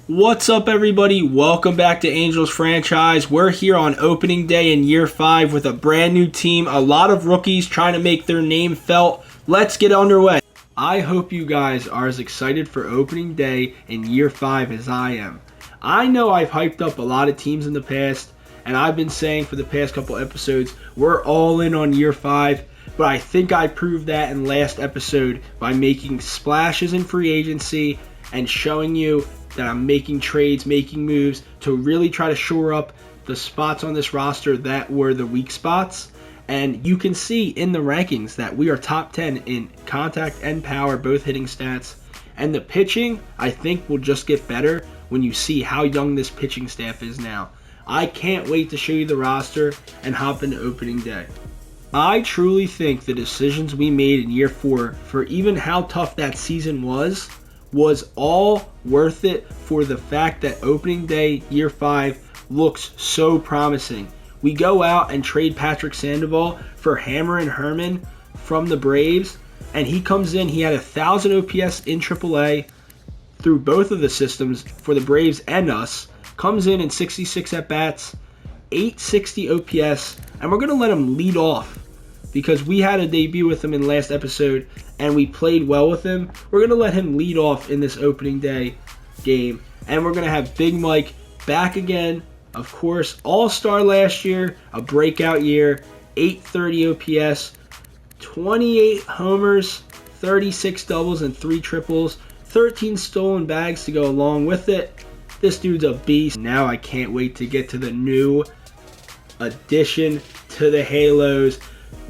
What's up, everybody? Welcome back to Angels Franchise. We're here on opening day in year 5 with a brand new team, a lot of rookies trying to make their name felt. Let's get underway. I hope you guys are as excited for opening day in year 5 as I am. I know I've hyped up a lot of teams in the past, and I've been saying for the past couple episodes, we're all in on year 5, but I think I proved that in last episode by making splashes in free agency and showing you that I'm making trades, making moves to really try to shore up the spots on this roster that were the weak spots. And you can see in the rankings that we are top 10 in contact and power, both hitting stats. And the pitching, I think, will just get better when you see how young this pitching staff is now. I can't wait to show you the roster and hop into opening day. I truly think the decisions we made in year 4, for even how tough that season was all worth it for the fact that opening day year 5 looks so promising. We go out and trade Patrick Sandoval for Hammer and Herman from the Braves, and he comes in, he had 1,000 OPS in AAA through both of the systems for the Braves and us, comes in 66 at-bats, 860 OPS, and we're going to let him lead off because we had a debut with him in last episode and we played well with him. We're going to let him lead off in this opening day game, and we're going to have Big Mike back again. Of course, all-star last year, a breakout year, 830 OPS, 28 homers, 36 doubles and 3 triples, 13 stolen bags to go along with it. This dude's a beast. Now I can't wait to get to the new addition to the Halos.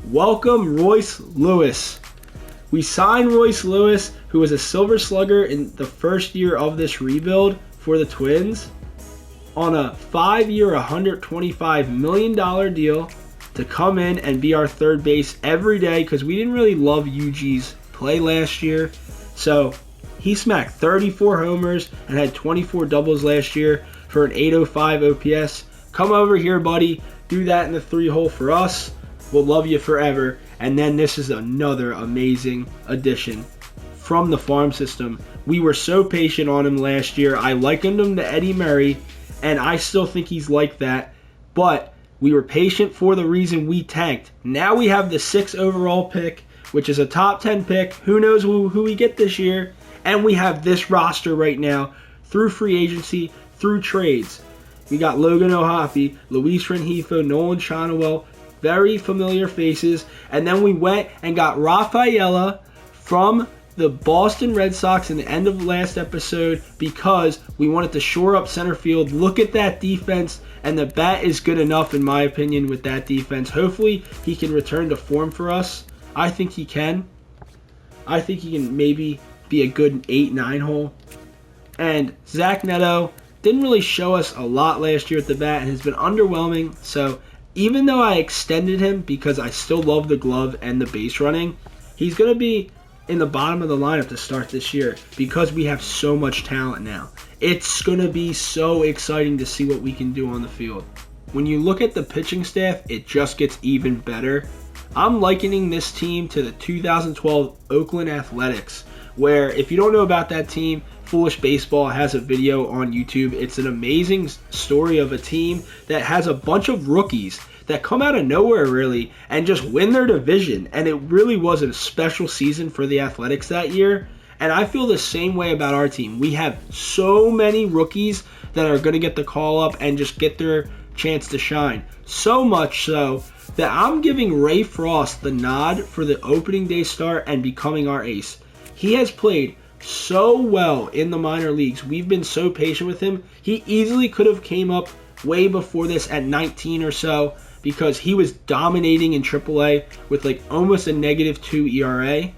Welcome Royce Lewis. We signed Royce Lewis, who was a Silver Slugger in the first year of this rebuild for the Twins, on a 5-year, $125 million deal to come in and be our third base every day because we didn't really love UG's play last year. So he smacked 34 homers and had 24 doubles last year for an 805 OPS. Come over here, buddy. Do that in the 3-hole for us. We'll love you forever. And then this is another amazing addition from the farm system. We were so patient on him last year. I likened him to Eddie Murray, and I still think he's like that. But we were patient for the reason we tanked. Now we have the 6th overall pick, which is a top 10 pick. Who knows who we get this year? And we have this roster right now through free agency, through trades. We got Logan O'Hoppe, Luis Rengifo, Nolan Shonowell, very familiar faces. And then we went and got Rafaela from the Boston Red Sox in the end of last episode because we wanted to shore up center field. Look at that defense, and the bat is good enough in my opinion with that defense. Hopefully he can return to form for us. I think he can. I think he can maybe be a good 8-9 hole. And Zach Neto didn't really show us a lot last year at the bat and has been underwhelming. So even though I extended him because I still love the glove and the base running, he's going to be in the bottom of the lineup to start this year because we have so much talent now. It's going to be so exciting to see what we can do on the field. When you look at the pitching staff, it just gets even better. I'm likening this team to the 2012 Oakland Athletics, where if you don't know about that team, Foolish Baseball has a video on YouTube. It's an amazing story of a team that has a bunch of rookies that come out of nowhere really and just win their division. And it really was a special season for the Athletics that year. And I feel the same way about our team. We have so many rookies that are going to get the call up and just get their chance to shine. So much so that I'm giving Ray Frost the nod for the opening day start and becoming our ace. He has played so well in the minor leagues. We've been so patient with him. He easily could have came up way before this at 19 or so because he was dominating in AAA with like almost a -2 ERA,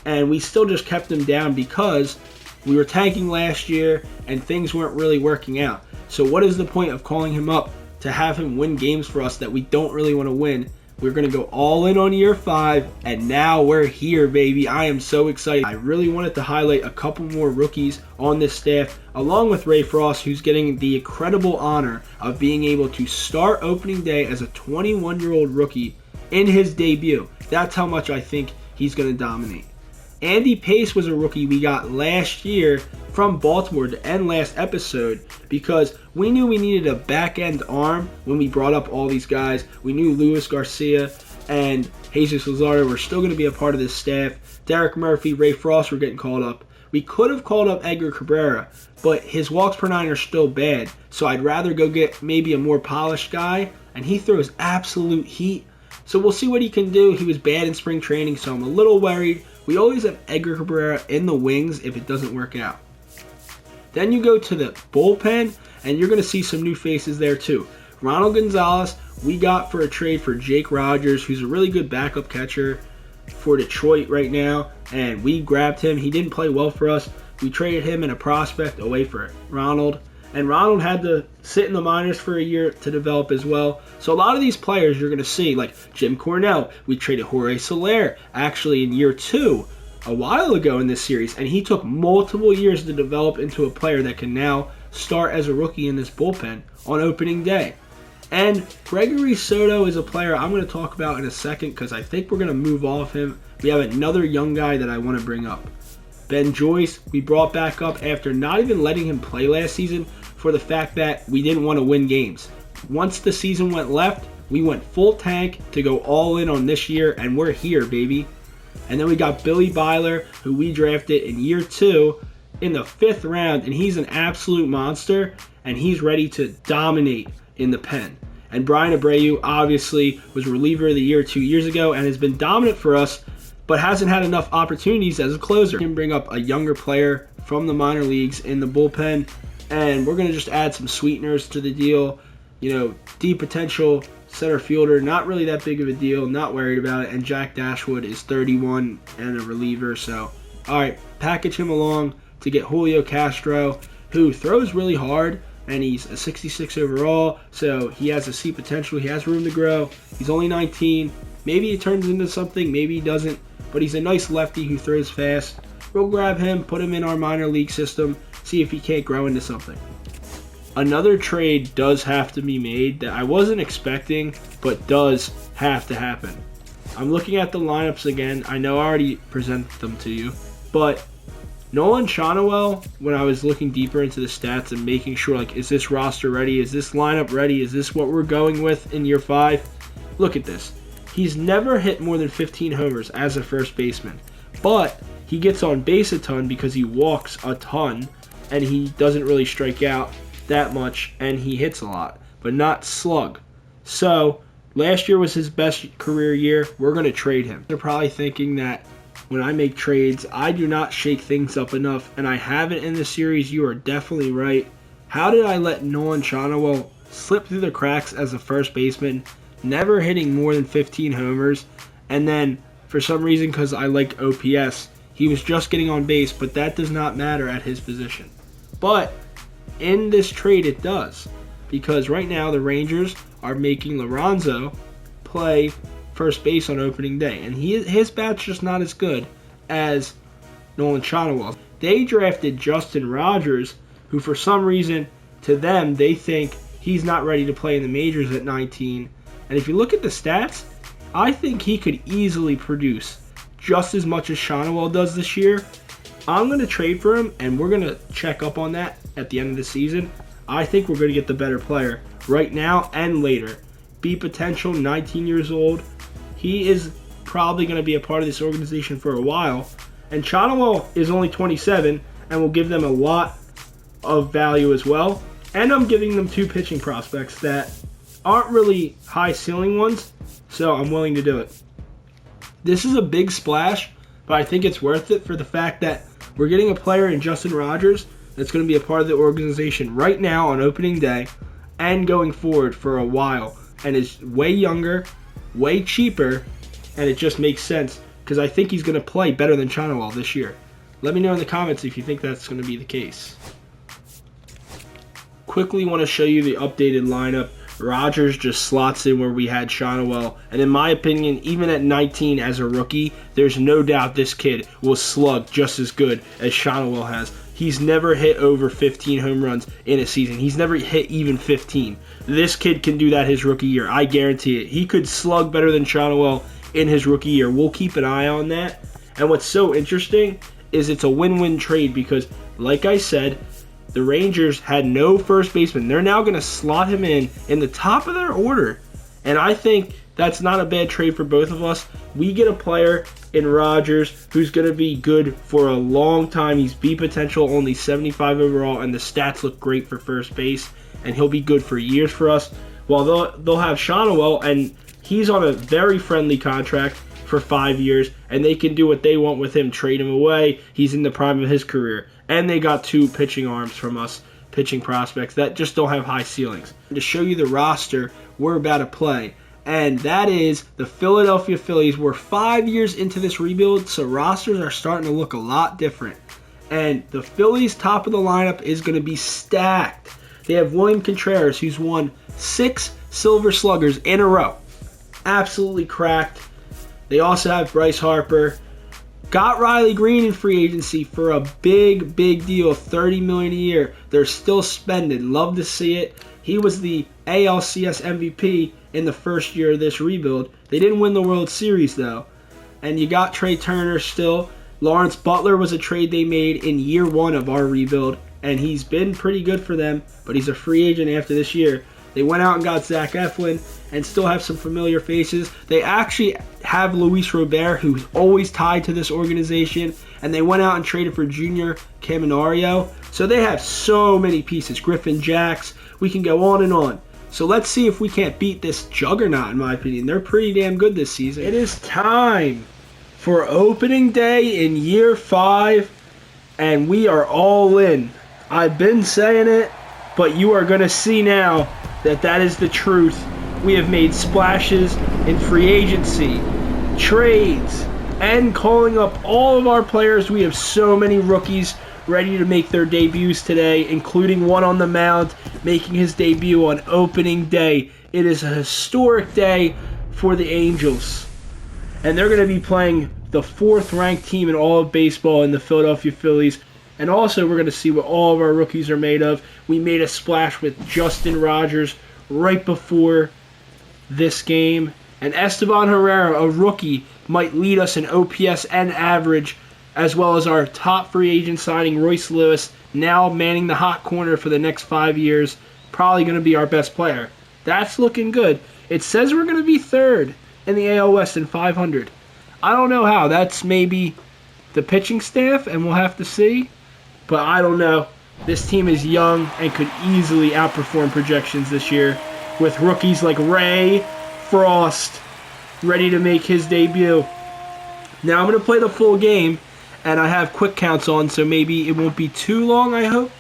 and we still just kept him down because we were tanking last year and things weren't really working out. So what is the point of calling him up to have him win games for us that we don't really want to win? We're going to go all in on year 5, and now we're here, baby. I am so excited. I really wanted to highlight a couple more rookies on this staff, along with Ray Frost, who's getting the incredible honor of being able to start opening day as a 21-year-old rookie in his debut. That's how much I think he's going to dominate. Andy Pace was a rookie we got last year from Baltimore to end last episode because we knew we needed a back-end arm when we brought up all these guys. We knew Luis Garcia and Jesus Luzardo were still going to be a part of this staff. Derek Murphy, Ray Frost were getting called up. We could have called up Edgar Cabrera, but his walks per nine are still bad, so I'd rather go get maybe a more polished guy, and he throws absolute heat. So we'll see what he can do. He was bad in spring training, so I'm a little worried. We always have Edgar Cabrera in the wings if it doesn't work out. Then you go to the bullpen, and you're going to see some new faces there too. Ronald Gonzalez, we got for a trade for Jake Rogers, who's a really good backup catcher for Detroit right now, and we grabbed him. He didn't play well for us. We traded him and a prospect away for Ronald, and Ronald had to sit in the minors for a year to develop as well. So a lot of these players you're going to see, like Jim Cornell, we traded Jorge Soler actually in year 2 a while ago in this series, and he took multiple years to develop into a player that can now start as a rookie in this bullpen on opening day. And Gregory Soto is a player I'm going to talk about in a second because I think we're going to move off him. We have another young guy that I want to bring up. Ben Joyce, we brought back up after not even letting him play last season for the fact that we didn't want to win games. Once the season went left, we went full tank to go all in on this year, and we're here, baby. And then we got Billy Byler, who we drafted in year 2 in the 5th round, and he's an absolute monster, and he's ready to dominate in the pen. And Brian Abreu obviously was reliever of the year 2 years ago and has been dominant for us, but hasn't had enough opportunities as a closer. We can bring up a younger player from the minor leagues in the bullpen, and we're going to just add some sweeteners to the deal. You know, deep potential center fielder, not really that big of a deal, not worried about it. And Jack Dashwood is 31 and a reliever, so all right, package him along to get Julio Castro, who throws really hard, and he's a 66 overall, so he has a C potential. He has room to grow. He's only 19. Maybe he turns into something, maybe he doesn't, but he's a nice lefty who throws fast. We'll grab him, put him in our minor league system, see if he can't grow into something. Another trade does have to be made that I wasn't expecting, but does have to happen. I'm looking at the lineups again. I know I already presented them to you, but Nolan Shonowell, when I was looking deeper into the stats and making sure, like, is this roster ready? Is this lineup ready? Is this what we're going with in year 5? Look at this. He's never hit more than 15 homers as a first baseman, but he gets on base a ton because he walks a ton, and he doesn't really strike out that much, and he hits a lot, but not slug. So last year was his best career year. We're going to trade him. They're probably thinking that when I make trades, I do not shake things up enough, and I haven't in this series. You are definitely right. How did I let Nolan Shonowell slip through the cracks as a first baseman, never hitting more than 15 homers, and then for some reason, because I like OPS, he was just getting on base, but that does not matter at his position. But in this trade, it does, because right now the Rangers are making Lorenzo play first base on opening day, and his bat's just not as good as Nolan Shonowell. They drafted Justin Rogers, who for some reason, to them, they think he's not ready to play in the majors at 19. And if you look at the stats, I think he could easily produce just as much as Shonowell does this year. I'm going to trade for him, and we're going to check up on that at the end of the season. I think we're going to get the better player right now and later. B potential, 19 years old. He is probably going to be a part of this organization for a while. And Shonowell is only 27 and will give them a lot of value as well. And I'm giving them 2 pitching prospects that aren't really high ceiling ones, so I'm willing to do it. This is a big splash, but I think it's worth it for the fact that we're getting a player in Justin Rogers that's going to be a part of the organization right now on opening day and going forward for a while, and is way younger, way cheaper, and it just makes sense because I think he's going to play better than Shonowell this year. Let me know in the comments if you think that's going to be the case. Quickly want to show you the updated lineup. Rogers just slots in where we had Shonowell, and in my opinion, even at 19 as a rookie, there's no doubt this kid will slug just as good as Shonowell has. He's never hit over 15 home runs in a season. He's never hit even 15. This kid can do that his rookie year. I guarantee it. He could slug better than Shonowell in his rookie year. We'll keep an eye on that. And what's so interesting is it's a win-win trade because, like I said, the Rangers had no first baseman. They're now going to slot him in the top of their order. And I think that's not a bad trade for both of us. We get a player in Rogers who's going to be good for a long time. He's B potential, only 75 overall, and the stats look great for first base. And he'll be good for years for us. While they'll have Shonowell, and he's on a very friendly contract for 5 years, and they can do what they want with him, trade him away. He's in the prime of his career. And they got 2 pitching arms from us, pitching prospects that just don't have high ceilings. To show you the roster we're about to play, and that is the Philadelphia Phillies. We're 5 years into this rebuild, so rosters are starting to look a lot different. And the Phillies' top of the lineup is going to be stacked. They have William Contreras, who's won 6 Silver Sluggers in a row. Absolutely cracked. They also have Bryce Harper. Got Riley Green in free agency for a big deal, $30 million a year. They're still spending. Love to see it. He was the ALCS MVP in the first year of this rebuild. They didn't win the World Series, though. And you got Trey Turner still. Lawrence Butler was a trade they made in year 1 of our rebuild, and he's been pretty good for them, but he's a free agent after this year. They went out and got Zach Eflin and still have some familiar faces. They actually have Luis Robert, who's always tied to this organization, and they went out and traded for Junior Caminario. So they have so many pieces. Griffin Jacks. We can go on and on. So let's see if we can't beat this juggernaut, in my opinion. They're pretty damn good this season. It is time for opening day in year 5, and we are all in. I've been saying it, but you are going to see now that is the truth. We have made splashes in free agency, trades, and calling up all of our players. We have so many rookies ready to make their debuts today, including one on the mound making his debut on opening day. It is a historic day for the Angels. And they're going to be playing the 4th-ranked team in all of baseball in the Philadelphia Phillies. And also, we're going to see what all of our rookies are made of. We made a splash with Justin Rogers right before this game. And Esteban Herrera, a rookie, might lead us in OPS and average, as well as our top free agent signing, Royce Lewis, now manning the hot corner for the next 5 years. Probably going to be our best player. That's looking good. It says we're going to be 3rd in the AL West in 500. I don't know how. That's maybe the pitching staff, and we'll have to see. But I don't know. This team is young and could easily outperform projections this year with rookies like Ray Frost ready to make his debut. Now I'm going to play the full game, and I have quick counts on, so maybe it won't be too long, I hope.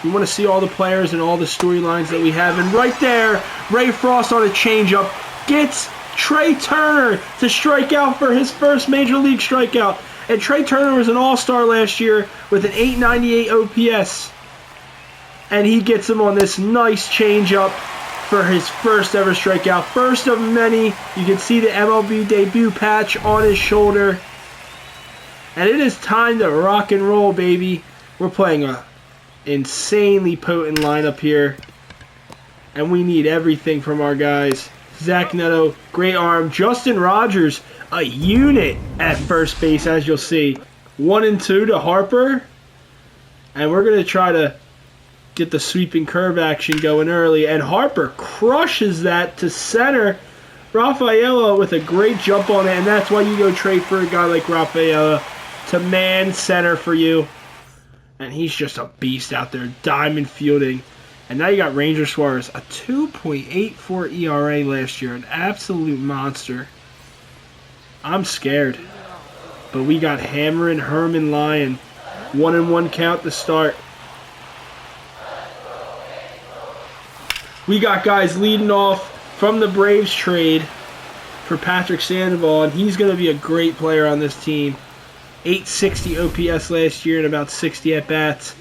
You want to see all the players and all the storylines that we have. And right there, Ray Frost on a changeup gets Trey Turner to strike out for his first major league strikeout. And Trey Turner was an all-star last year with an 898 OPS. And he gets him on this nice changeup for his first ever strikeout. First of many. You can see the MLB debut patch on his shoulder. And it is time to rock and roll, baby. We're playing a insanely potent lineup here. And we need everything from our guys. Zach Neto, great arm. Justin Rogers, a unit at first base, as you'll see. 1 and 2 to Harper. And we're going to try to get the sweeping curve action going early. And Harper crushes that to center. Rafaela with a great jump on it. And that's why you go trade for a guy like Rafaela to man center for you. And he's just a beast out there, diamond fielding. And now you got Ranger Suarez, a 2.84 ERA last year, an absolute monster. I'm scared. But we got Hammer and Herman Lyon. 1-1 count to start. We got guys leading off from the Braves trade for Patrick Sandoval, and he's going to be a great player on this team. 860 OPS last year and about 60 at-bats.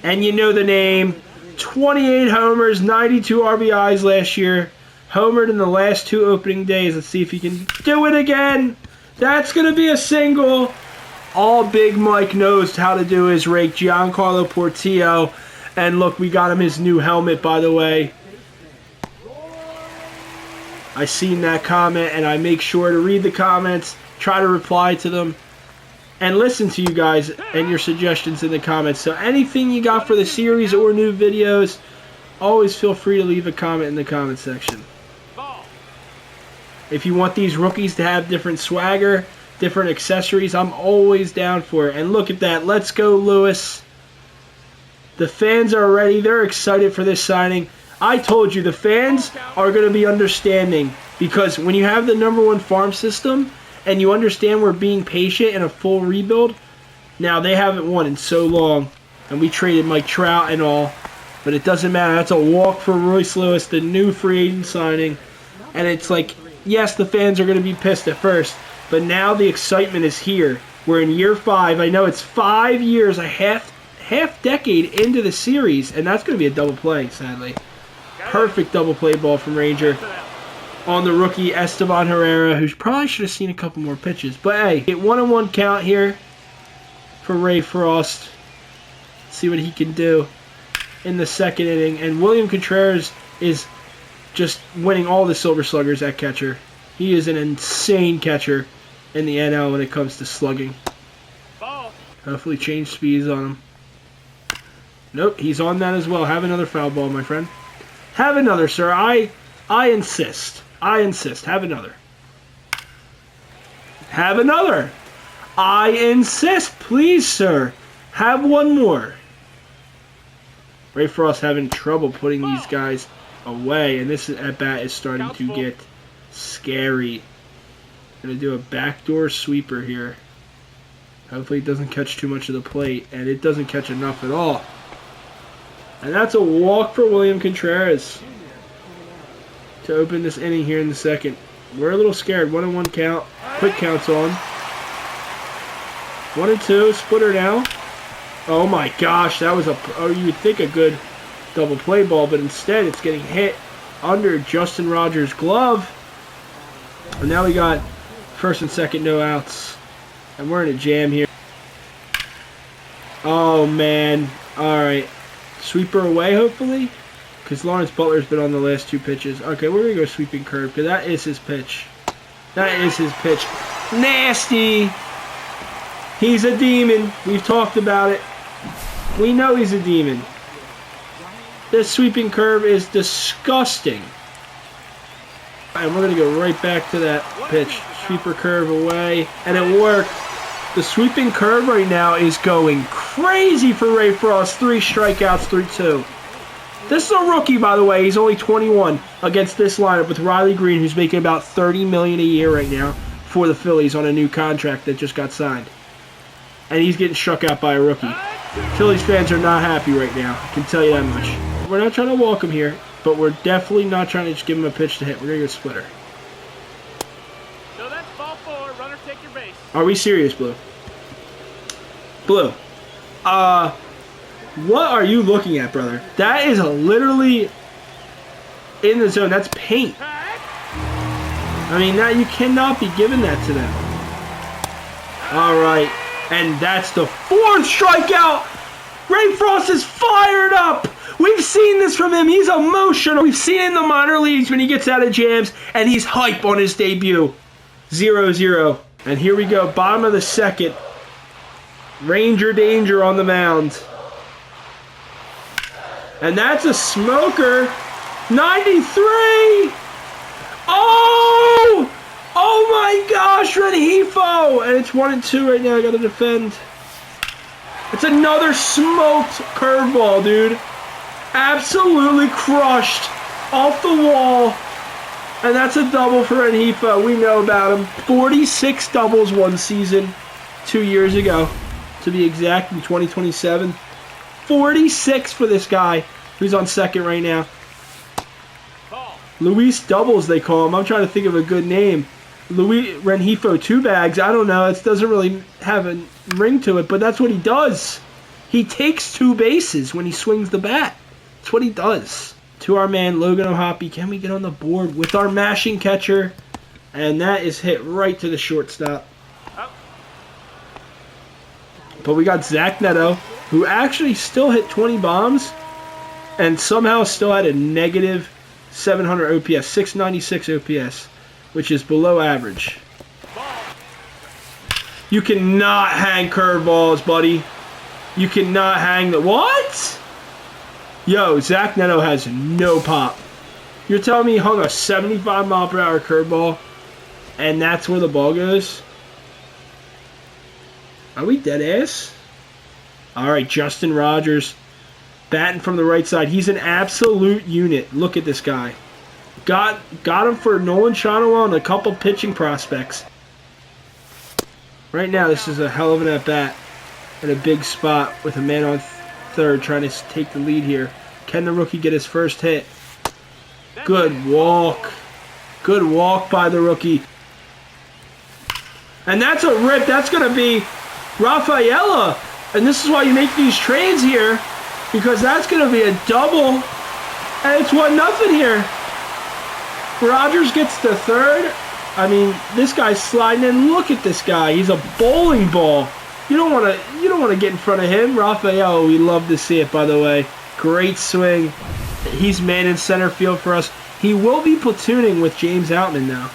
And you know the name. 28 homers, 92 RBIs last year. Homered in the last 2 opening days. Let's see if he can do it again. That's going to be a single. All Big Mike knows how to do is rake Giancarlo Portillo. And look, we got him his new helmet, by the way. I seen that comment, and I make sure to read the comments, try to reply to them, and listen to you guys and your suggestions in the comments. So anything you got for the series or new videos, always feel free to leave a comment in the comment section. If you want these rookies to have different swagger, different accessories, I'm always down for it. And look at that. Let's go, Lewis. The fans are ready. They're excited for this signing. I told you, the fans are going to be understanding, because when you have the #1 farm system and you understand we're being patient in a full rebuild, now they haven't won in so long, and we traded Mike Trout and all, but it doesn't matter. That's a walk for Royce Lewis, the new free agent signing. And it's like, yes, the fans are going to be pissed at first, but now the excitement is here. We're in year 5. I know it's 5 years, a half decade into the series, and that's going to be a double play, sadly. Perfect double play ball from Ranger on the rookie Esteban Herrera, who probably should have seen a couple more pitches. But hey, get 1-1 count here for Ray Frost. See what he can do in the second inning. And William Contreras is just winning all the Silver Sluggers at catcher. He is an insane catcher in the NL when it comes to slugging. Hopefully change speeds on him. Nope, he's on that as well. Have another foul ball, my friend. Have another, sir. I insist. I insist. Have another. Have another. I insist. Please, sir. Have one more. Ray Frost having trouble putting these guys away, and this at-bat is starting to get scary. Going to do a backdoor sweeper here. Hopefully it doesn't catch too much of the plate, and it doesn't catch enough at all. And that's a walk for William Contreras to open this inning here in the second. We're a little scared. 1-1 count. Quick counts on. 1-2. Splitter now. Oh my gosh. That was you would think a good double play ball, but instead it's getting hit under Justin Rogers' glove. And now we got first and second, no outs. And we're in a jam here. Oh man. Alright. Sweeper away, hopefully, because Lawrence Butler's been on the last 2 pitches. Okay, we're going to go sweeping curve, because that is his pitch. That is his pitch. Nasty! He's a demon. We've talked about it. We know he's a demon. This sweeping curve is disgusting. And we're going to go right back to that pitch. Sweeper curve away, and it worked. The sweeping curve right now is going crazy for Ray Frost. 3 strikeouts, 3-2. This is a rookie, by the way. He's only 21 against this lineup with Riley Green, who's making about $30 million a year right now for the Phillies on a new contract that just got signed. And he's getting struck out by a rookie. Phillies fans are not happy right now. I can tell you that much. We're not trying to walk him here, but we're definitely not trying to just give him a pitch to hit. We're going to go splitter. So that's ball 4. Runner take your base. Are we serious, Blue? Blue. What are you looking at, brother? That is literally in the zone. That's paint. I mean, now you cannot be giving that to them. All right. And that's the 4th strikeout. Ray Frost is fired up. We've seen this from him. He's emotional. We've seen it in the minor leagues when he gets out of jams, and he's hype on his debut. 0-0. And here we go. Bottom of the second. Ranger danger on the mound. And that's a smoker. 93! Oh! Oh my gosh, Renhefo! And it's 1-2 right now. I gotta defend. It's another smoked curveball, dude. Absolutely crushed. Off the wall. And that's a double for Renhefo. We know about him. 46 doubles one season 2 years ago. To be exact, in 2027. 46 for this guy who's on second right now. Luis Doubles, they call him. I'm trying to think of a good name. Luis Renhefo 2 bags. I don't know. It doesn't really have a ring to it, but that's what he does. He takes 2 bases when he swings the bat. That's what he does. To our man, Logan O'Hoppe. Can we get on the board with our mashing catcher? And that is hit right to the shortstop. But we got Zach Neto, who actually still hit 20 bombs and somehow still had a negative 700 OPS, 696 OPS, which is below average. You cannot hang curveballs, buddy. You cannot hang the... What? Yo, Zach Neto has no pop. You're telling me he hung a 75 mile per hour curveball and that's where the ball goes? Are we dead ass? Alright, Justin Rogers batting from the right side. He's an absolute unit. Look at this guy. Got him for Nolan Shonowell and a couple pitching prospects. Right now, this is a hell of an at-bat at a big spot with a man on third trying to take the lead here. Can the rookie get his first hit? Good walk. Good walk by the rookie. And that's a rip. That's going to be Rafaela. And this is why you make these trades here, because that's going to be a double. And it's 1-0 here. Rogers gets the third. I mean, this guy's sliding in. Look at this guy. He's a bowling ball. You don't want to get in front of him. Rafael, we love to see it, by the way. Great swing. He's man in center field for us. He will be platooning with James Outman now,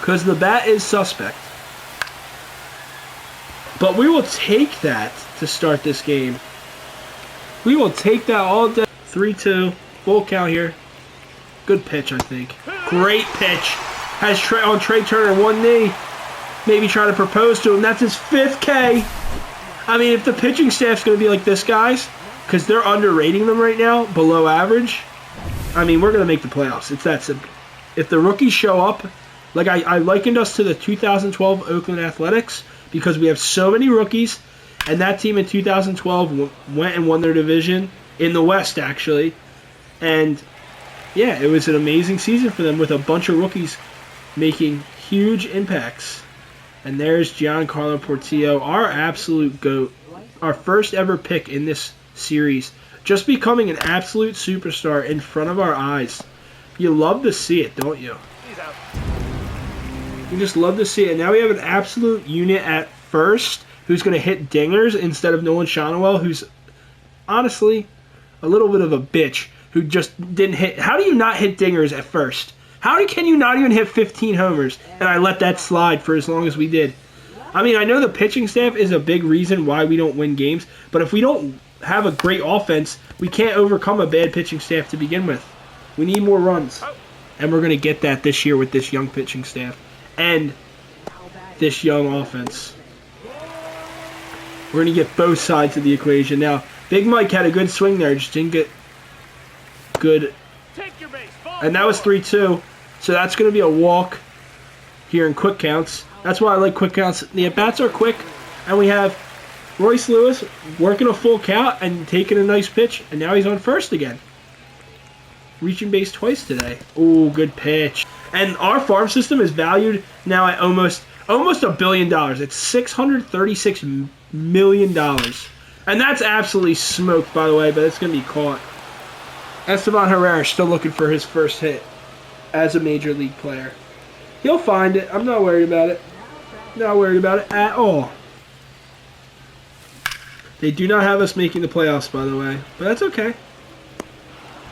because the bat is suspect. But we will take that to start this game. We will take that all day. 3-2. Full count here. Good pitch, I think. Great pitch. Has Trey Turner one knee. Maybe try to propose to him. That's his 5th K. I mean, if the pitching staff's going to be like this, guys, because they're underrating them right now, below average, I mean, we're going to make the playoffs. It's that simple. If the rookies show up, like I likened us to the 2012 Oakland Athletics, because we have so many rookies, and that team in 2012 went and won their division in the West, actually. And, yeah, it was an amazing season for them with a bunch of rookies making huge impacts. And there's Giancarlo Portillo, our absolute GOAT, our first ever pick in this series, just becoming an absolute superstar in front of our eyes. You love to see it, don't you? He's out. You just love to see it. Now we have an absolute unit at first who's going to hit dingers instead of Nolan Shonowell, who's honestly a little bit of a bitch who just didn't hit. How do you not hit dingers at first? How can you not even hit 15 homers? And I let that slide for as long as we did. I mean, I know the pitching staff is a big reason why we don't win games, but if we don't have a great offense, we can't overcome a bad pitching staff to begin with. We need more runs. And we're going to get that this year with this young pitching staff and this young offense. We're going to get both sides of the equation. Now, Big Mike had a good swing there, just didn't get good. And that was 3-2. So that's going to be a walk here in quick counts. That's why I like quick counts. The at-bats are quick, and we have Royce Lewis working a full count and taking a nice pitch, and now he's on first again. Reaching base twice today. Ooh, good pitch. And our farm system is valued now at almost $1 billion. It's $636 million. And that's absolutely smoked, by the way, but it's going to be caught. Esteban Herrera still looking for his first hit as a major league player. He'll find it. I'm not worried about it. Not worried about it at all. They do not have us making the playoffs, by the way, but that's okay.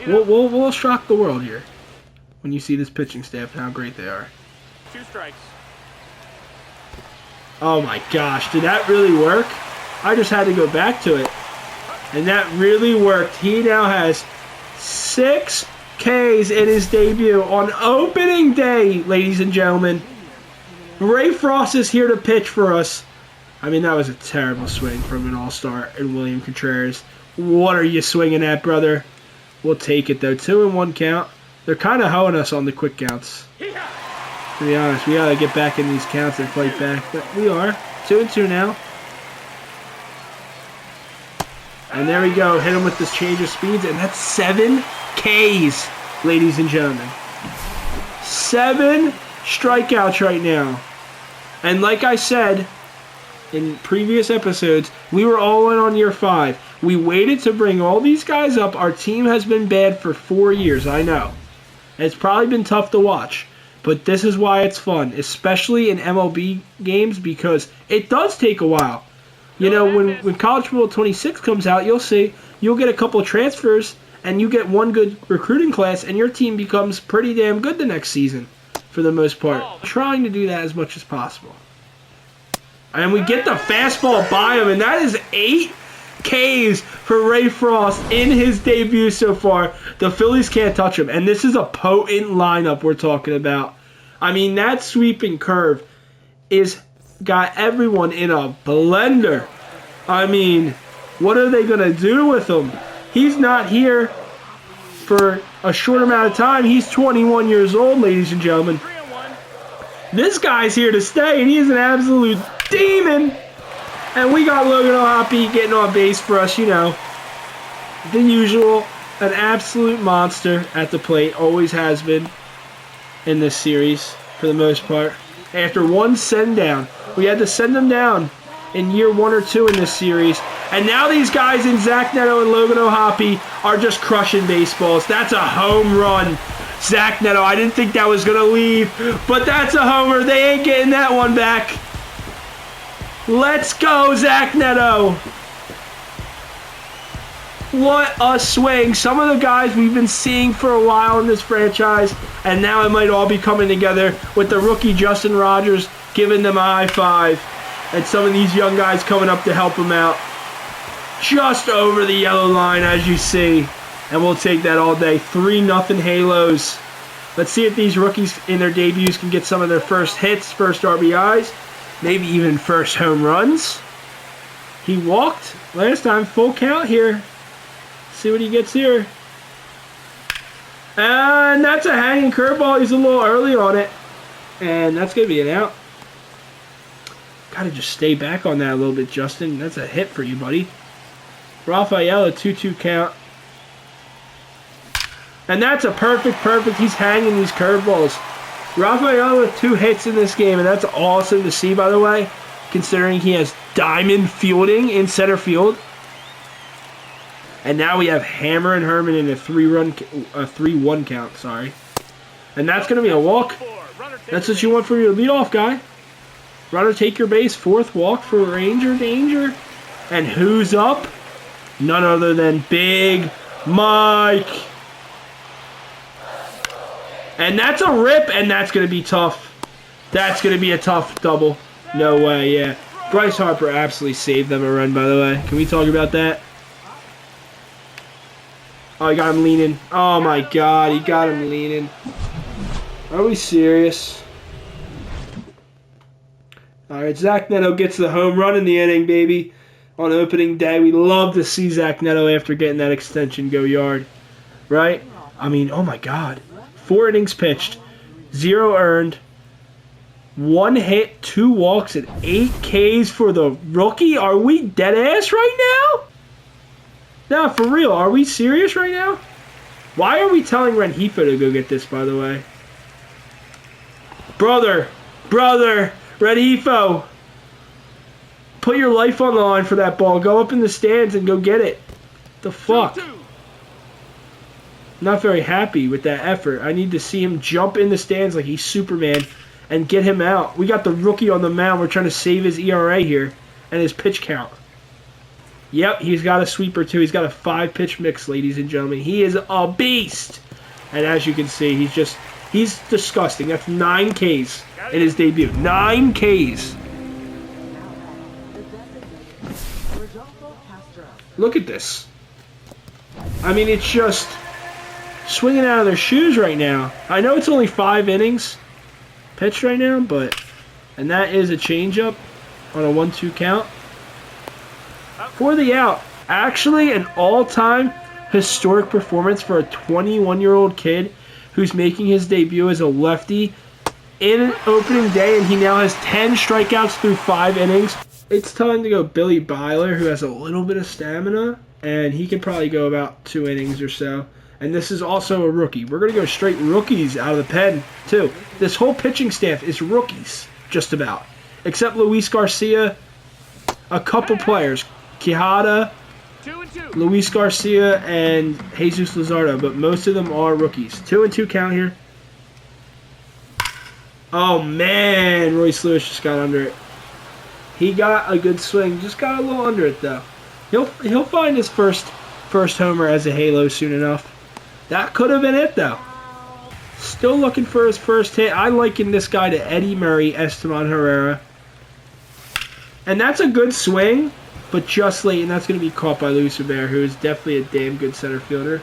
We'll shock the world here when you see this pitching staff and how great they are. 2 strikes. Oh my gosh, did that really work? I just had to go back to it. And that really worked. He now has 6 Ks in his debut on opening day, ladies and gentlemen. Ray Frost is here to pitch for us. I mean, that was a terrible swing from an all-star in William Contreras. What are you swinging at, brother? We'll take it, though. 2-1 count. They're kind of hoeing us on the quick counts. To be honest, we got to get back in these counts and fight back. But we are. 2-2 now. And there we go. Hit him with this change of speeds. And that's 7 Ks, ladies and gentlemen. 7 strikeouts right now. And like I said in previous episodes, we were all in on year 5. We waited to bring all these guys up. Our team has been bad for 4 years, I know. It's probably been tough to watch. But this is why it's fun, especially in MLB games, because it does take a while. You know, when College Football 26 comes out, you'll see, you'll get a couple of transfers, and you get one good recruiting class, and your team becomes pretty damn good the next season, for the most part. Trying to do that as much as possible. And we get the fastball by him, and that is 8 Ks for Ray Frost in his debut so far. The Phillies can't touch him, and this is a potent lineup we're talking about. I mean, that sweeping curve is got everyone in a blender. I mean, what are they going to do with him? He's not here for a short amount of time. He's 21 years old, ladies and gentlemen. This guy's here to stay, and he is an absolute demon. And we got Logan O'Hoppe getting on base for us, you know. The usual, an absolute monster at the plate. Always has been in this series, for the most part. After one send down, we had to send them down in year 1 or 2 in this series. And now these guys in Zach Neto and Logan O'Hoppe are just crushing baseballs. That's a home run. Zach Neto, I didn't think that was going to leave, but that's a homer. They ain't getting that one back. Let's go, Zach Neto. What a swing. Some of the guys we've been seeing for a while in this franchise, and now it might all be coming together with the rookie Justin Rogers giving them a high five, and some of these young guys coming up to help him out. Just over the yellow line, as you see. And we'll take that all day. 3-0 Halos. Let's see if these rookies in their debuts can get some of their first hits, first RBIs, maybe even first home runs. He walked last time. Full count here. See what he gets here. And that's a hanging curveball. He's a little early on it. And that's going to be an out. Got to just stay back on that a little bit, Justin. That's a hit for you, buddy. Rafael, a 2-2 count. And that's a perfect. He's hanging these curveballs. Rafael with 2 hits in this game, and that's awesome to see, by the way, considering he has diamond fielding in center field. And now we have Hammer and Herman in a 3-1 count, sorry. And that's going to be a walk. That's what you want from your leadoff guy. Runner take your base, 4th walk for Ranger Danger. And who's up? None other than Big Mike. And that's a rip, and that's going to be tough. That's going to be a tough double. No way, yeah. Bryce Harper absolutely saved them a run, by the way. Can we talk about that? Oh, I got him leaning. Oh, my God. He got him leaning. Are we serious? All right, Zach Neto gets the home run in the inning, baby. On opening day, we love to see Zach Neto after getting that extension go yard. Right? I mean, oh, my God. 4 innings pitched, 0 earned, 1 hit, 2 walks, and 8 Ks for the rookie. Are we dead ass right now? No, for real. Are we serious right now? Why are we telling Rengifo to go get this, by the way? Brother, Rengifo. Put your life on the line for that ball. Go up in the stands and go get it. The fuck? Not very happy with that effort. I need to see him jump in the stands like he's Superman and get him out. We got the rookie on the mound. We're trying to save his ERA here and his pitch count. Yep, he's got a sweeper too. He's got a 5-pitch mix, ladies and gentlemen. He is a beast. And as you can see, he's disgusting. That's 9 Ks in his debut. 9 Ks. Look at this. I mean, it's just swinging out of their shoes right now. I know it's only 5 innings pitched right now, and that is a changeup on a 1-2 count. For the out, actually an all-time historic performance for a 21-year-old kid who's making his debut as a lefty in an opening day, and he now has 10 strikeouts through 5 innings. It's time to go Billy Byler, who has a little bit of stamina, and he can probably go about 2 innings or so. And this is also a rookie. We're going to go straight rookies out of the pen, too. This whole pitching staff is rookies, just about. Except Luis Garcia, a couple players. Quijada, 2-2. Luis Garcia, and Jesus Luzardo. But most of them are rookies. 2-2 count here. Oh, man. Royce Lewis just got under it. He got a good swing. Just got a little under it, though. He'll find his first first homer as a halo soon enough. That could have been it, though. Still looking for his first hit. I liken this guy to Eddie Murray, Esteban Herrera. And that's a good swing, but just late, and that's going to be caught by Luis Robert, who is definitely a damn good center fielder.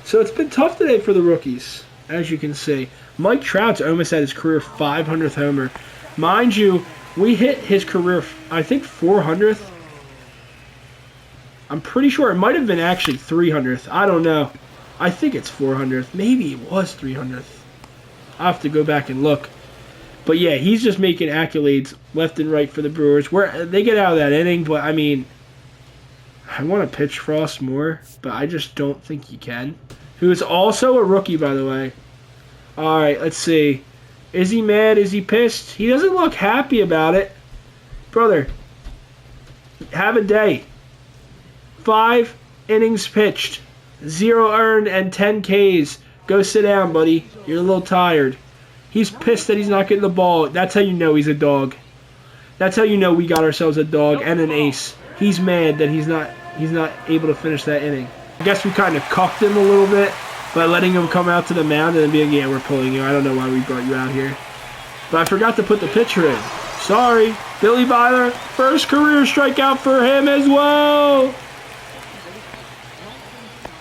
So it's been tough today for the rookies, as you can see. Mike Trout's almost at his career 500th homer. Mind you, we hit his career, I think, 400th. I'm pretty sure it might have been actually 300th. I don't know. I think it's 400th. Maybe it was 300th. I'll have to go back and look. But yeah, he's just making accolades left and right for the Brewers. Where they get out of that inning, but I mean, I want to pitch Frost more, but I just don't think he can. Who is also a rookie, by the way. All right, let's see. Is he mad? Is he pissed? He doesn't look happy about it. Brother, have a day. 5 innings pitched, 0 earned, and 10 Ks. Go sit down, buddy. You're a little tired. He's pissed that he's not getting the ball. That's how you know he's a dog. That's how you know we got ourselves a dog and an ace. He's mad that he's not able to finish that inning. I guess we kind of cuffed him a little bit by letting him come out to the mound and then being, yeah, we're pulling you. I don't know why we brought you out here. But I forgot to put the pitcher in. Sorry. Billy Byler, first career strikeout for him as well.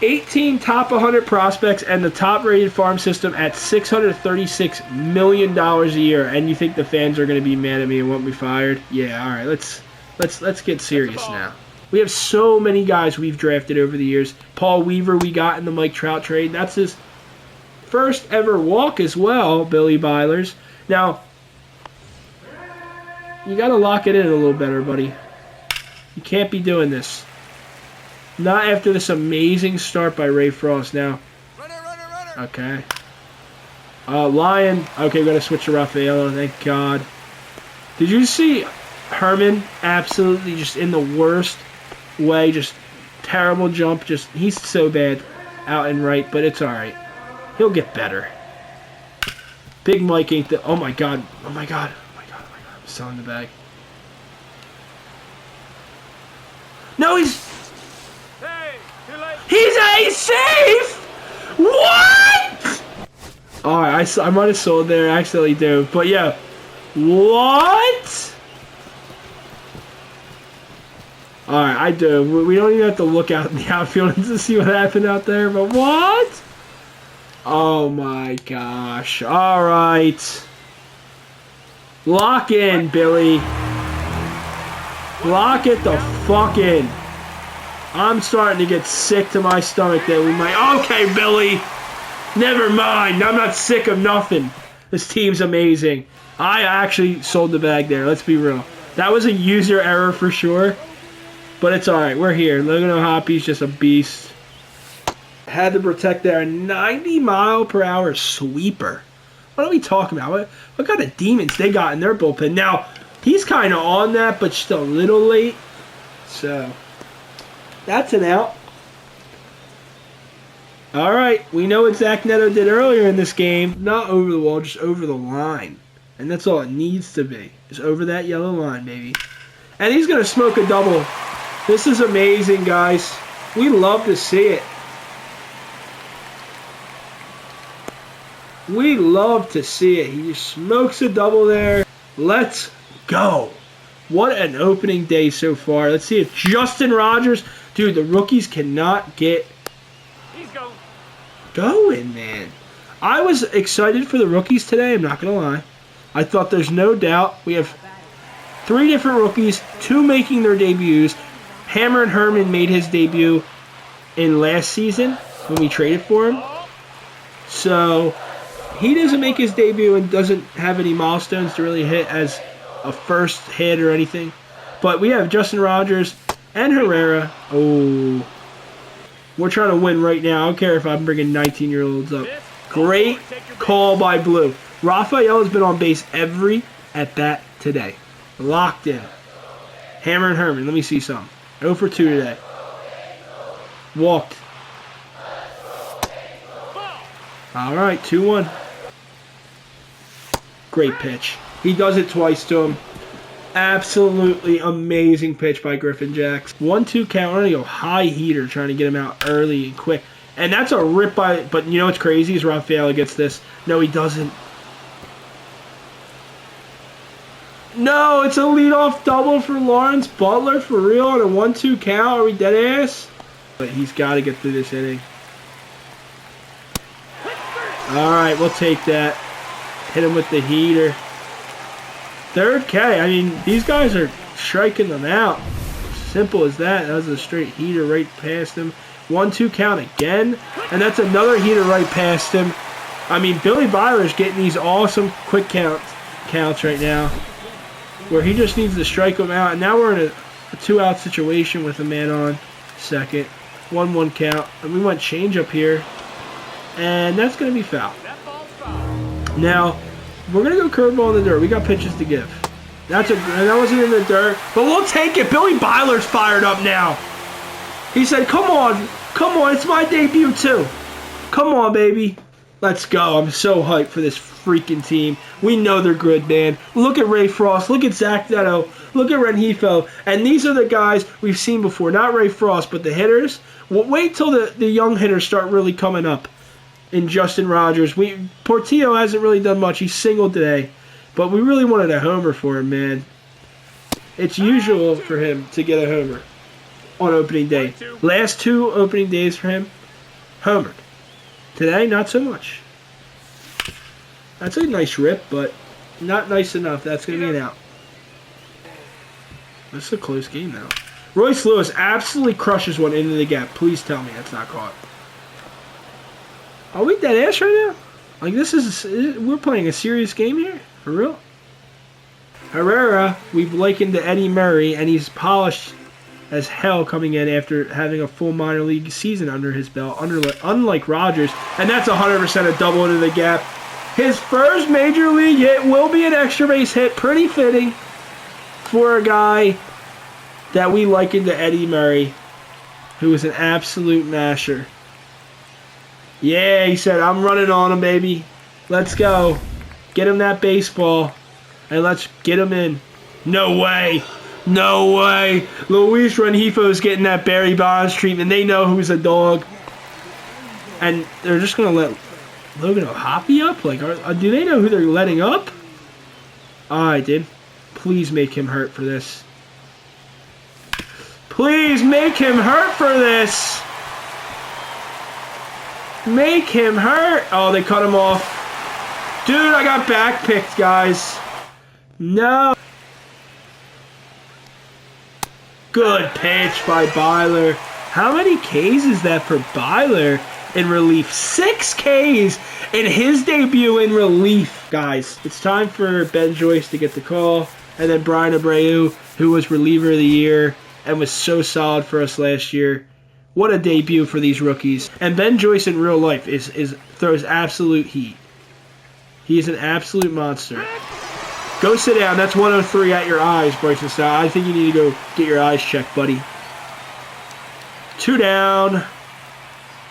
18 top 100 prospects and the top-rated farm system at $636 million a year. And you think the fans are going to be mad at me and want me fired? Yeah, all right. Let's get serious now. We have so many guys we've drafted over the years. Paul Weaver we got in the Mike Trout trade. That's his first ever walk as well, Billy Byler's. Now, you got to lock it in a little better, buddy. You can't be doing this. Not after this amazing start by Ray Frost. Now, okay. Lion. Okay, we're going to switch to Rafaelo. Thank God. Did you see Herman absolutely just in the worst way? Just terrible jump. Just he's so bad out and right, but it's all right. He'll get better. Big Mike ain't the... Oh, my God. Oh, my God. Oh, my God. Oh, my God. I'm selling the bag. No, he's... He's a safe! What? Alright, I might have sold there. I accidentally do. But yeah. What? Alright, I do. We don't even have to look out in the outfield to see what happened out there. But what? Oh my gosh. Alright. Lock in, Billy. Lock it the fuck in. I'm starting to get sick to my stomach that we might... Okay, Billy. Never mind. I'm not sick of nothing. This team's amazing. I actually sold the bag there. Let's be real. That was a user error for sure. But it's alright. We're here. Logan O'Hoppy's just a beast. Had to protect there. 90-mile-per-hour sweeper. What are we talking about? What kind of demons they got in their bullpen? Now, he's kind of on that, but still a little late. So... that's an out. All right, we know what Zach Neto did earlier in this game. Not over the wall, just over the line. And that's all it needs to be. Just over that yellow line, baby. And he's going to smoke a double. This is amazing, guys. We love to see it. We love to see it. He just smokes a double there. Let's go. What an opening day so far. Let's see if Justin Rogers... Dude, the rookies cannot get going, man. I was excited for the rookies today, I'm not going to lie. I thought there's no doubt. We have 3 different rookies, 2 making their debuts. Hammer and Herman made his debut in last season when we traded for him. So, he doesn't make his debut and doesn't have any milestones to really hit as a first hit or anything. But we have Justin Rogers... and Herrera. Oh. We're trying to win right now. I don't care if I'm bringing 19-year-olds up. Great call by Blue. Rafael has been on base every at-bat today. Locked in. Hammer and Herman. Let me see some. 0 for 2 today. Walked. All right, 2-1. Great pitch. He does it twice to him. Absolutely amazing pitch by Griffin Jacks. 1-2 count. We're going to go high heater, trying to get him out early and quick. And that's a rip by, but you know what's crazy is Rafael gets this. No, he doesn't. No, it's a leadoff double for Lawrence Butler for real on a 1-2 count. Are we dead ass? But he's got to get through this inning. All right, we'll take that. Hit him with the heater. Third K. I mean, these guys are striking them out. Simple as that. That was a straight heater right past him. 1-2 count again. And that's another heater right past him. I mean, Billy Byler's getting these awesome quick counts right now, where he just needs to strike them out. And now we're in a 2-out situation with a man on second. 1-1 count. And we went change up here. And that's going to be foul. Now, we're going to go curveball in the dirt. We got pitches to give. That wasn't in the dirt. But we'll take it. Billy Byler's fired up now. He said, come on. Come on. It's my debut, too. Come on, baby. Let's go. I'm so hyped for this freaking team. We know they're good, man. Look at Ray Frost. Look at Zach Netto. Look at Rengifo. And these are the guys we've seen before. Not Ray Frost, but the hitters. Well, wait till the young hitters start really coming up. In Justin Rogers. Portillo hasn't really done much. He's singled today. But we really wanted a homer for him, man. It's usual for him to get a homer on opening day. Last 2 opening days for him, homered. Today, not so much. That's a nice rip, but not nice enough. That's going to be an out. This is a close game now. Royce Lewis absolutely crushes one into the gap. Please tell me that's not caught. Are we dead ass right now? Like, we're playing a serious game here? For real? Herrera, we've likened to Eddie Murray, and he's polished as hell coming in after having a full minor league season under his belt, unlike Rogers. And that's 100% a double into the gap. His first major league hit will be an extra base hit. Pretty fitting for a guy that we likened to Eddie Murray, who was an absolute masher. Yeah, he said, I'm running on him, baby. Let's go. Get him that baseball, and let's get him in. No way. No way. Luis Rengifo's getting that Barry Bonds treatment. They know who's a dog. And they're just going to let Logan O'Hoppe up? Like, do they know who they're letting up? All right, dude. Please make him hurt for this. Please make him hurt for this. Make him hurt. Oh, they cut him off. Dude, I got backpicked, guys. No. Good pitch by Byler. How many Ks is that for Byler in relief? 6 Ks in his debut in relief. Guys, it's time for Ben Joyce to get the call. And then Brian Abreu, who was reliever of the year and was so solid for us last year. What a debut for these rookies. And Ben Joyce in real life throws absolute heat. He is an absolute monster. Go sit down. That's 103 at your eyes, Bryson Stott. I think you need to go get your eyes checked, buddy. 2 down.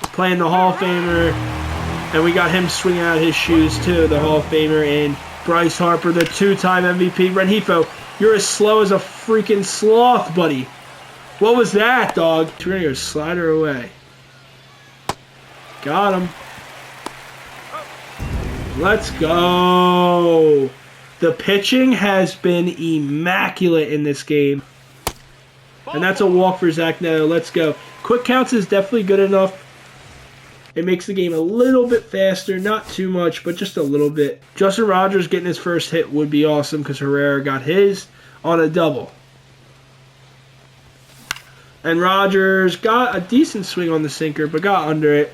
Playing the Hall of Famer. And we got him swinging out his shoes, too. The Hall of Famer in Bryce Harper, the 2-time MVP. Rengifo, you're as slow as a freaking sloth, buddy. What was that, dog? We're going to go slider away. Got him. Let's go. The pitching has been immaculate in this game. And that's a walk for Zach Neto. Let's go. Quick counts is definitely good enough. It makes the game a little bit faster. Not too much, but just a little bit. Justin Rogers getting his first hit would be awesome because Herrera got his on a double. And Rogers got a decent swing on the sinker, but got under it.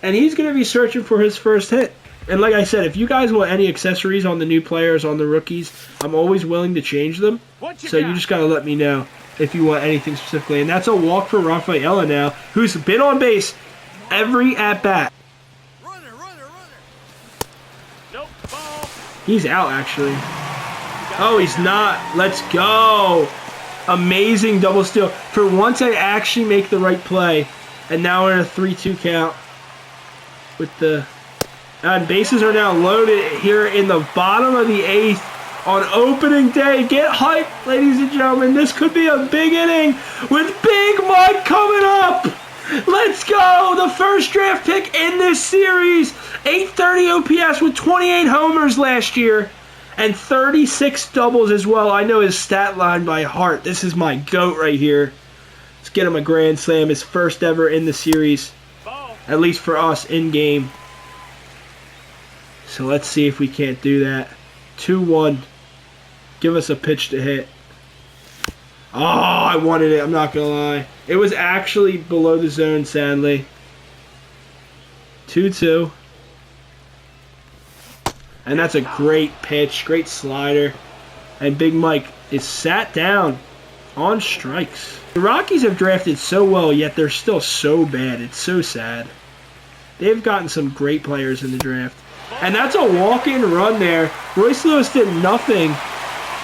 And he's going to be searching for his first hit. And like I said, if you guys want any accessories on the new players, on the rookies, I'm always willing to change them. So you just got to let me know if you want anything specifically. And that's a walk for Rafaela now, who's been on base every at-bat. Runner. Nope, ball. He's out, actually. Oh, he's not. Let's go. Amazing double steal. For once, I actually make the right play. And now we're in a 3-2 count. And bases are now loaded here in the bottom of the 8th. on opening day. Get hyped, ladies and gentlemen. This could be a big inning with Big Mike coming up. Let's go. The first draft pick in this series. 830 OPS with 28 homers last year and 36 doubles as well. I know his stat line by heart. This is my GOAT right here. Let's get him a grand slam, his first ever in the series. At least for us in game. So let's see if we can't do that. 2-1. Give us a pitch to hit. Oh, I wanted it. I'm not going to lie. It was actually below the zone, sadly. 2-2. And that's a great pitch. Great slider. And Big Mike is sat down on strikes. The Rockies have drafted so well, yet they're still so bad. It's so sad. They've gotten some great players in the draft. And that's a walk-in run there. Royce Lewis did nothing.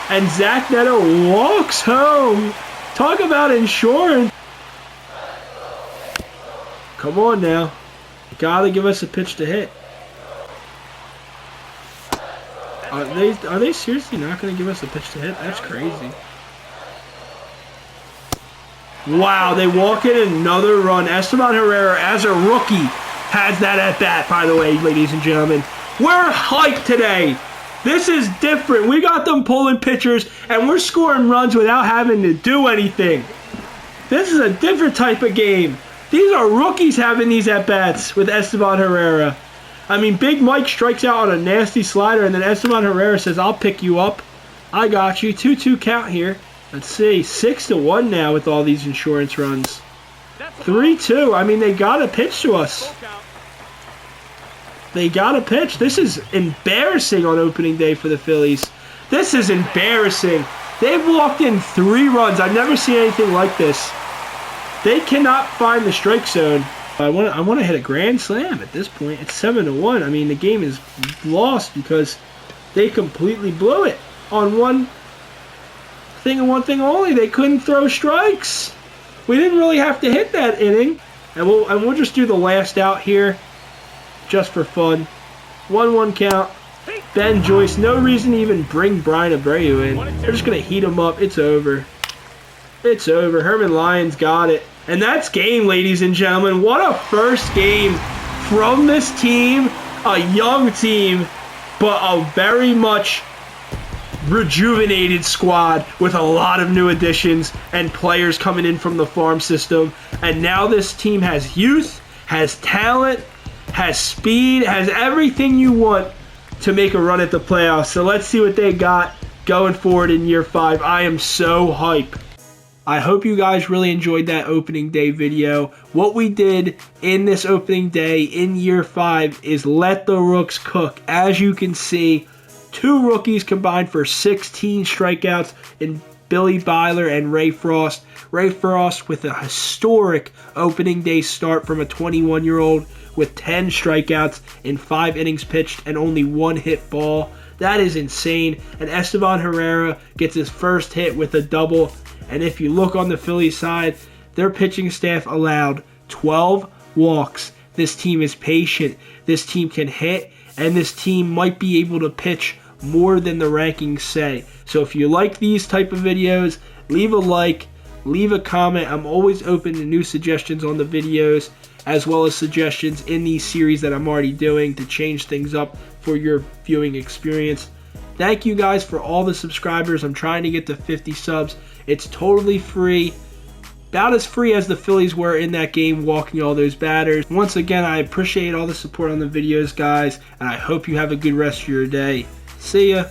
And Zach Neto walks home. Talk about insurance. Come on now. You gotta give us a pitch to hit. Are they seriously not gonna give us a pitch to hit? That's crazy. Wow, they walk in another run. Esteban Herrera, as a rookie, has that at bat, by the way, ladies and gentlemen. We're hyped today. This is different. We got them pulling pitchers, and we're scoring runs without having to do anything. This is a different type of game. These are rookies having these at-bats with Esteban Herrera. I mean, Big Mike strikes out on a nasty slider, and then Esteban Herrera says, I'll pick you up. I got you. 2-2 count here. Let's see. 6-1 now with all these insurance runs. 3-2. I mean, they got to pitch to us. They got to pitch. This is embarrassing on opening day for the Phillies. This is embarrassing. They've walked in 3 runs. I've never seen anything like this. They cannot find the strike zone. I want to hit a grand slam at this point. It's 7-1. I mean, the game is lost because they completely blew it on one thing and one thing only. They couldn't throw strikes. We didn't really have to hit that inning. And we'll just do the last out here just for fun. 1-1 count. Ben Joyce. No reason to even bring Brian Abreu in. They're just going to heat him up. It's over. It's over. Herman Lyons got it. And that's game, ladies and gentlemen. What a first game from this team. A young team, but a very much rejuvenated squad with a lot of new additions and players coming in from the farm system. And now this team has youth, has talent, has speed, has everything you want to make a run at the playoffs. So let's see what they got going forward in year 5. I am so hyped. I hope you guys really enjoyed that opening day video. What we did in this opening day in year 5 is let the rooks cook. As you can see, 2 rookies combined for 16 strikeouts in Billy Byler and Ray Frost. Ray Frost with a historic opening day start from a 21-year-old with 10 strikeouts in 5 innings pitched and only 1 hit ball. That is insane. And Esteban Herrera gets his first hit with a double. And if you look on the Phillies side, their pitching staff allowed 12 walks. This team is patient. This team can hit. And this team might be able to pitch more than the rankings say. So if you like these type of videos, leave a like, leave a comment. I'm always open to new suggestions on the videos, as well as suggestions in these series that I'm already doing to change things up for your viewing experience. Thank you guys for all the subscribers. I'm trying to get to 50 subs. It's totally free. About as free as the Phillies were in that game walking all those batters. Once again, I appreciate all the support on the videos, guys, and I hope you have a good rest of your day. See ya.